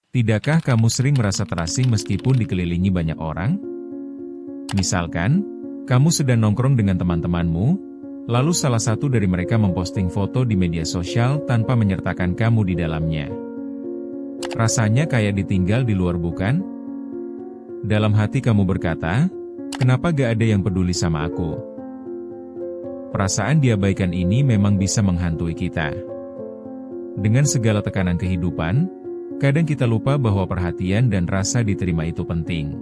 Tidakkah kamu sering merasa terasing meskipun dikelilingi banyak orang? Misalkan, kamu sedang nongkrong dengan teman-temanmu, lalu salah satu dari mereka memposting foto di media sosial tanpa menyertakan kamu di dalamnya. Rasanya kayak ditinggal di luar, bukan? Dalam hati kamu berkata, kenapa gak ada yang peduli sama aku? Perasaan diabaikan ini memang bisa menghantui kita. Dengan segala tekanan kehidupan, kadang kita lupa bahwa perhatian dan rasa diterima itu penting.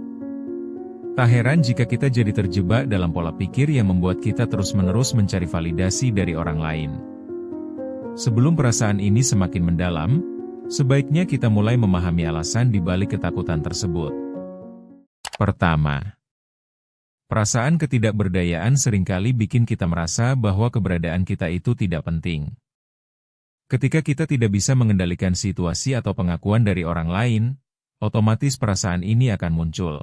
Tak heran jika kita jadi terjebak dalam pola pikir yang membuat kita terus-menerus mencari validasi dari orang lain. Sebelum perasaan ini semakin mendalam, sebaiknya kita mulai memahami alasan di balik ketakutan tersebut. Pertama, perasaan ketidakberdayaan seringkali bikin kita merasa bahwa keberadaan kita itu tidak penting. Ketika kita tidak bisa mengendalikan situasi atau pengakuan dari orang lain, otomatis perasaan ini akan muncul.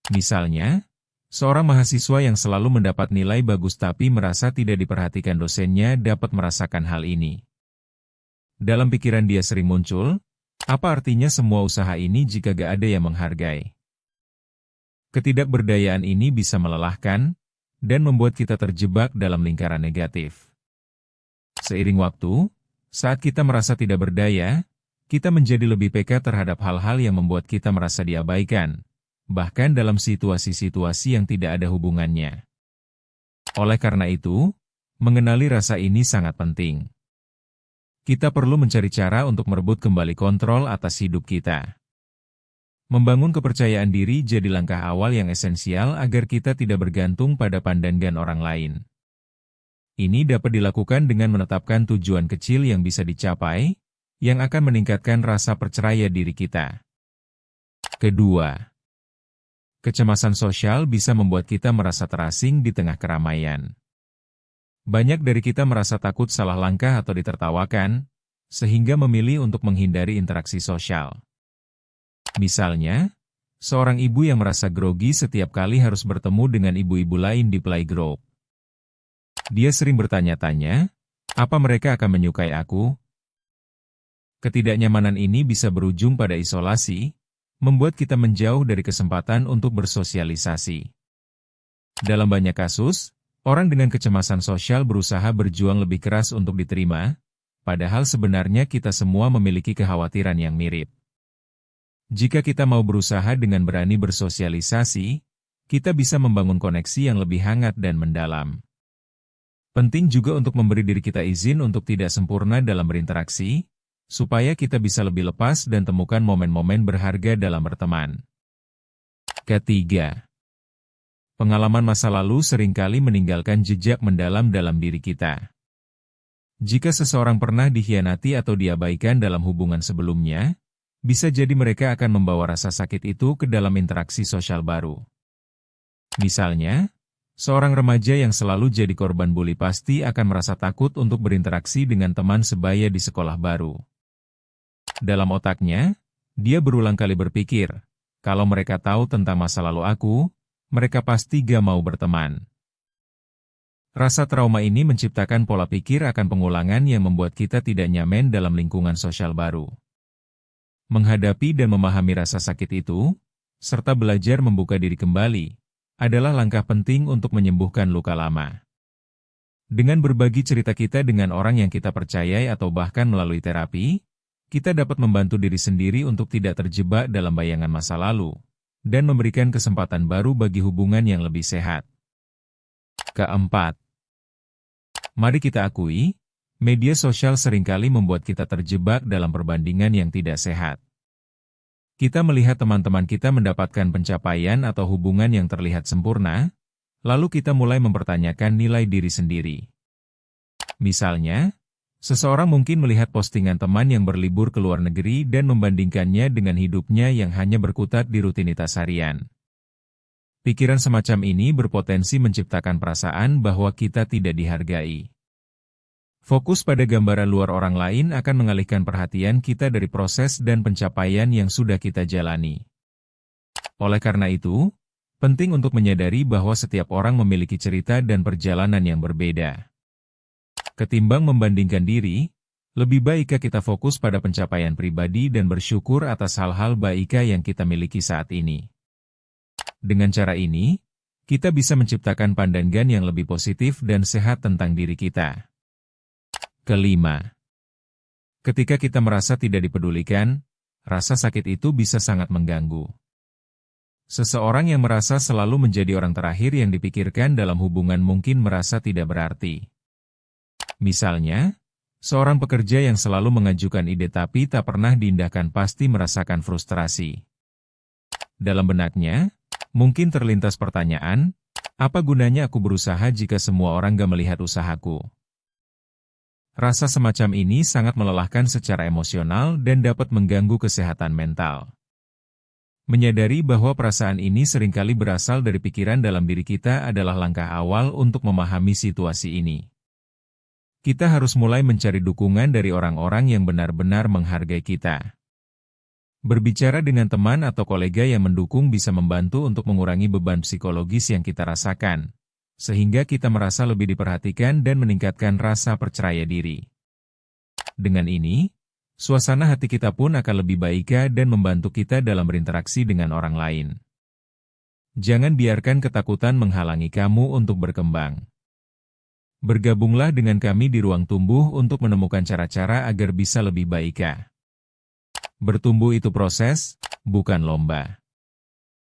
Misalnya, seorang mahasiswa yang selalu mendapat nilai bagus tapi merasa tidak diperhatikan dosennya dapat merasakan hal ini. Dalam pikiran dia sering muncul, apa artinya semua usaha ini jika gak ada yang menghargai? Ketidakberdayaan ini bisa melelahkan, dan membuat kita terjebak dalam lingkaran negatif. Seiring waktu, saat kita merasa tidak berdaya, kita menjadi lebih peka terhadap hal-hal yang membuat kita merasa diabaikan, bahkan dalam situasi-situasi yang tidak ada hubungannya. Oleh karena itu, mengenali rasa ini sangat penting. Kita perlu mencari cara untuk merebut kembali kontrol atas hidup kita. Membangun kepercayaan diri jadi langkah awal yang esensial agar kita tidak bergantung pada pandangan orang lain. Ini dapat dilakukan dengan menetapkan tujuan kecil yang bisa dicapai, yang akan meningkatkan rasa percaya diri kita. Kedua, kecemasan sosial bisa membuat kita merasa terasing di tengah keramaian. Banyak dari kita merasa takut salah langkah atau ditertawakan, sehingga memilih untuk menghindari interaksi sosial. Misalnya, seorang ibu yang merasa grogi setiap kali harus bertemu dengan ibu-ibu lain di playgroup. Dia sering bertanya-tanya, apa mereka akan menyukai aku? Ketidaknyamanan ini bisa berujung pada isolasi, membuat kita menjauh dari kesempatan untuk bersosialisasi. Dalam banyak kasus, orang dengan kecemasan sosial berusaha berjuang lebih keras untuk diterima, padahal sebenarnya kita semua memiliki kekhawatiran yang mirip. Jika kita mau berusaha dengan berani bersosialisasi, kita bisa membangun koneksi yang lebih hangat dan mendalam. Penting juga untuk memberi diri kita izin untuk tidak sempurna dalam berinteraksi, supaya kita bisa lebih lepas dan temukan momen-momen berharga dalam berteman. Ketiga, pengalaman masa lalu seringkali meninggalkan jejak mendalam dalam diri kita. Jika seseorang pernah dikhianati atau diabaikan dalam hubungan sebelumnya, bisa jadi mereka akan membawa rasa sakit itu ke dalam interaksi sosial baru. Misalnya, seorang remaja yang selalu jadi korban bully pasti akan merasa takut untuk berinteraksi dengan teman sebaya di sekolah baru. Dalam otaknya, dia berulang kali berpikir, kalau mereka tahu tentang masa lalu aku, mereka pasti gak mau berteman. Rasa trauma ini menciptakan pola pikir akan pengulangan yang membuat kita tidak nyaman dalam lingkungan sosial baru. Menghadapi dan memahami rasa sakit itu, serta belajar membuka diri kembali, adalah langkah penting untuk menyembuhkan luka lama. Dengan berbagi cerita kita dengan orang yang kita percayai atau bahkan melalui terapi, kita dapat membantu diri sendiri untuk tidak terjebak dalam bayangan masa lalu, dan memberikan kesempatan baru bagi hubungan yang lebih sehat. Keempat, mari kita akui, media sosial seringkali membuat kita terjebak dalam perbandingan yang tidak sehat. Kita melihat teman-teman kita mendapatkan pencapaian atau hubungan yang terlihat sempurna, lalu kita mulai mempertanyakan nilai diri sendiri. Misalnya, seseorang mungkin melihat postingan teman yang berlibur ke luar negeri dan membandingkannya dengan hidupnya yang hanya berkutat di rutinitas harian. Pikiran semacam ini berpotensi menciptakan perasaan bahwa kita tidak dihargai. Fokus pada gambaran luar orang lain akan mengalihkan perhatian kita dari proses dan pencapaian yang sudah kita jalani. Oleh karena itu, penting untuk menyadari bahwa setiap orang memiliki cerita dan perjalanan yang berbeda. Ketimbang membandingkan diri, Lebih baik kita fokus pada pencapaian pribadi dan bersyukur atas hal-hal baik yang kita miliki saat ini. Dengan cara ini, kita bisa menciptakan pandangan yang lebih positif dan sehat tentang diri kita. Kelima, ketika kita merasa tidak dipedulikan, rasa sakit itu bisa sangat mengganggu. Seseorang yang merasa selalu menjadi orang terakhir yang dipikirkan dalam hubungan mungkin merasa tidak berarti. Misalnya, seorang pekerja yang selalu mengajukan ide tapi tak pernah diindahkan pasti merasakan frustrasi. Dalam benaknya, mungkin terlintas pertanyaan, apa gunanya aku berusaha jika semua orang gak melihat usahaku? Rasa semacam ini sangat melelahkan secara emosional dan dapat mengganggu kesehatan mental. Menyadari bahwa perasaan ini seringkali berasal dari pikiran dalam diri kita adalah langkah awal untuk memahami situasi ini. Kita harus mulai mencari dukungan dari orang-orang yang benar-benar menghargai kita. Berbicara dengan teman atau kolega yang mendukung bisa membantu untuk mengurangi beban psikologis yang kita rasakan, sehingga kita merasa lebih diperhatikan dan meningkatkan rasa percaya diri. Dengan ini, suasana hati kita pun akan lebih baik dan membantu kita dalam berinteraksi dengan orang lain. Jangan biarkan ketakutan menghalangi kamu untuk berkembang. Bergabunglah dengan kami di Ruang Tumbuh untuk menemukan cara-cara agar bisa lebih baik. Bertumbuh itu proses, bukan lomba.